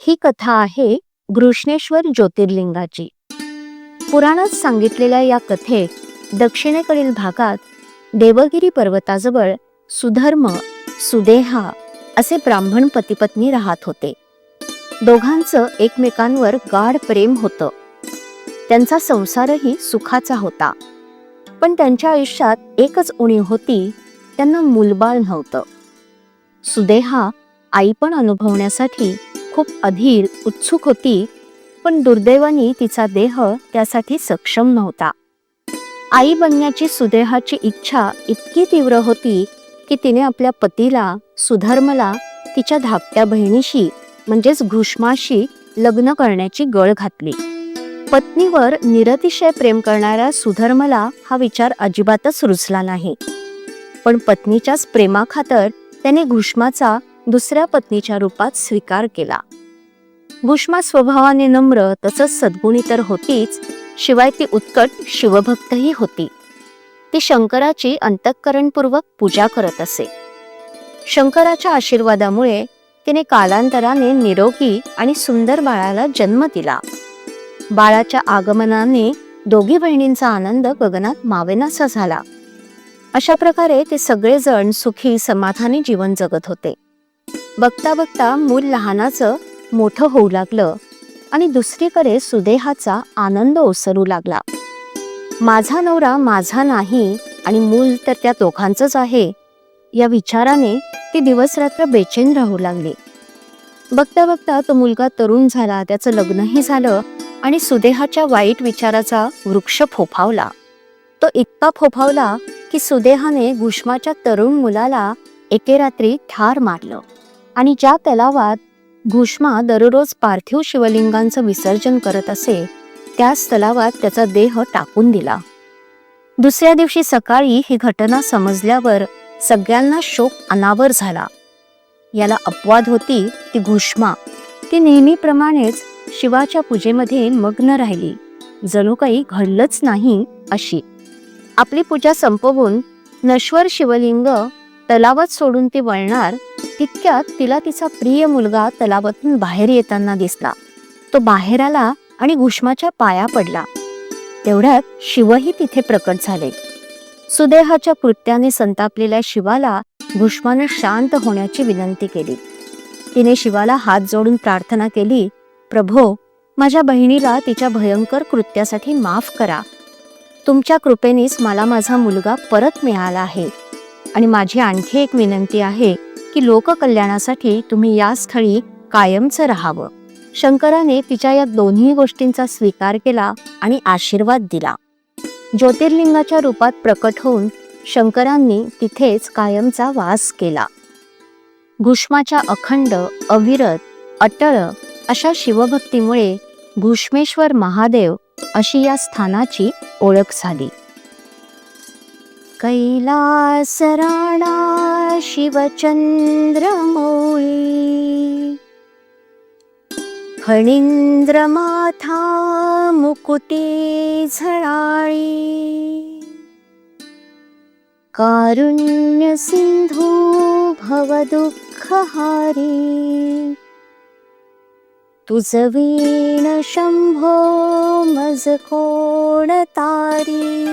ही कथा आहे घृष्णेश्वर ज्योतिर्लिंगाची. पुराणात सांगितलेल्या या कथेत दक्षिणेकडील भागात देवगिरी पर्वताजवळ सुधर्म सुदेहा असे ब्राह्मण पतिपत्नी राहत होते. दोघांचं एकमेकांवर गाढ प्रेम होतं. त्यांचा संसारही सुखाचा होता. पण त्यांच्या आयुष्यात एकच उणीव होती, त्यांना मूलबाळ नव्हतं. सुदेहा आईपण अनुभवण्यासाठी खूप अधीर उत्सुक होती, पण दुर्दैवाने तिचा देह त्यासाठी सक्षम नव्हता. आई बनण्याची सुदेहाची इच्छा इतकी तीव्र होती की तिने आपल्या पतीला सुधर्मला तिच्या धाकट्या बहिणीशी म्हणजेच घृष्माशी लग्न करण्याची गळ घातली. पत्नीवर निरतिशय प्रेम करणाऱ्या सुधर्मला हा विचार अजिबातच रुचला नाही. पण पत्नीच्याच प्रेमाखातर त्याने घृष्माचा दुसऱ्या पत्नीच्या रूपात स्वीकार केला. घृष्मा स्वभावाने नम्र तसंच सद्गुणी तर होतीच, शिवाय ती उत्कट शिवभक्तही होती. ती शंकराची अंतःकरणपूर्वक पूजा करत असे. शंकराच्या आशीर्वादामुळे तिने कालांतराने निरोगी आणि सुंदर बाळाला जन्म दिला. बाळाच्या आगमनाने दोघी बहिणींचा आनंद गगनात मावेनासा झाला. अशा प्रकारे ते सगळेजण सुखी समाधानी जीवन जगत होते. बघता बघता मूल लहानाचं मोठं होऊ लागलं आणि दुसरीकडे सुदेहाचा आनंद ओसरू लागला. माझा नवरा माझा नाही आणि मूल तर त्या दोघांचंच आहे, या विचाराने ती दिवसरात्र बेचैन राहू लागली. बघता बघता तो मुलगा तरुण झाला, त्याचं लग्नही झालं आणि सुदेहाच्या वाईट विचाराचा वृक्ष फोफावला. तो इतका फोफावला की सुदेहाने घृष्माच्या तरुण मुलाला एके रात्री ठार मारलं आणि ज्या तलावात घृष्मा दररोज पार्थिव शिवलिंगांचं विसर्जन करत असे, त्याच तलावात त्याचा देह टाकून दिला. दुसऱ्या दिवशी सकाळी ही घटना समजल्यावर सगळ्यांना शोक अनावर झाला. याला अपवाद होती ती घृष्मा. ती नेहमीप्रमाणेच शिवाच्या पूजेमध्ये मग्न राहिली, जणू काही घडलंच नाही अशी. आपली पूजा संपवून नश्वर शिवलिंग तलावात सोडून ती वळणार तितक्यात तिला तिचा प्रिय मुलगा तलावातून बाहेर येताना दिसला. तो बाहेर आला आणि घृष्माच्या पाया पडला. तेवढ्यात शिवही तिथे प्रकट झाले. सुदेहाच्या कृत्याने संतापलेल्या शिवाला घृष्माने शांत होण्याची विनंती केली. तिने शिवाला हात जोडून प्रार्थना केली, प्रभो, माझ्या बहिणीला तिच्या भयंकर कृत्यासाठी माफ करा. तुमच्या कृपेनेच मला माझा मुलगा परत मिळाला आहे आणि माझी आणखी एक विनंती आहे की लोककल्याणासाठी तुम्ही या स्थळी कायमचं राहावं. शंकराने तिच्या या दोन्ही गोष्टींचा स्वीकार केला आणि आशीर्वाद दिला. ज्योतिर्लिंगाच्या रूपात प्रकट होऊन शंकरांनी तिथेच कायमचा वास केला. घृष्माच्या अखंड अविरत अटळ अशा शिवभक्तीमुळे घृष्मेश्वर महादेव अशी या स्थानाची ओळख झाली. कैलास राणा शिवचंद्रमौळी, फणींद्र माथा मुकुटे झळाळी, कारुण्य सिंधू भवदुःखहारी, तुझ वीण शंभो मज कोण तारी.